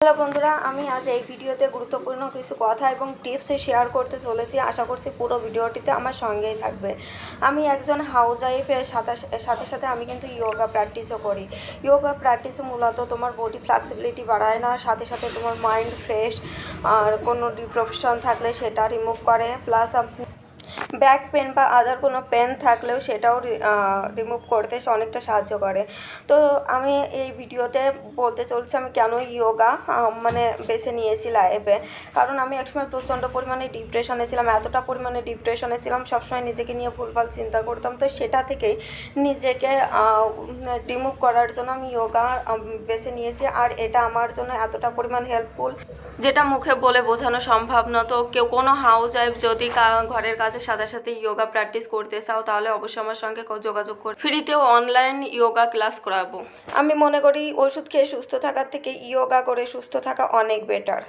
Hello বন্ধুরা, আমি আজ এই ভিডিওতে গুরুত্বপূর্ণ কিছু কথা এবং টিপস শেয়ার করতে চলেছি। আশা করছি পুরো ভিডিওটিতে আমার সঙ্গেই থাকবে। আমি একজন হাউস ওয়াইফের সাথে সাথে আমি কিন্তু ইয়োগা প্র্যাকটিসও করি। ইয়োগা প্র্যাকটিস মূলত তোমার বডি ফ্লেক্সিবিলিটি বাড়ায় না, সাথে সাথে তোমার মাইন্ড ফ্রেশ আর কোনো ডিপ্রেশন থাকলে সেটা রিমুভ করে, প্লাস ব্যাক পেন বা আদার কোনো পেন থাকলেও সেটাও রিমুভ করতে অনেকটা সাহায্য করে। তো আমি এই ভিডিওতে বলতে চলছি আমি কেন ইয়োগা বেছে নিয়েছি লাইফে। কারণ আমি একসময় প্রচণ্ড পরিমাণে ডিপ্রেশনে ছিলাম, এতটা পরিমাণে ডিপ্রেশনে ছিলাম, সবসময় নিজেকে নিয়ে ভুলভাল চিন্তা করতাম। তো সেটা থেকেই নিজেকে রিমুভ করার জন্য আমি ইয়োগা বেছে নিয়েছি। আর এটা আমার জন্য এতটা পরিমাণ হেল্পফুল যেটা মুখে বলে বোঝানো সম্ভব না। তো কেউ কোনো হাউস ওয়াইফ যদি ঘরের কাজের সাথে সাথে ইয়োগা প্র্যাকটিস করতে চাও তাহলে অবশ্যই আমার সঙ্গে যোগাযোগ করো। ফ্রিতেও অনলাইন ইয়োগা ক্লাস করাবো। আমি মনে করি ওষুধ খেয়ে সুস্থ থাকার থেকে ইয়োগা করে সুস্থ থাকা অনেক বেটার।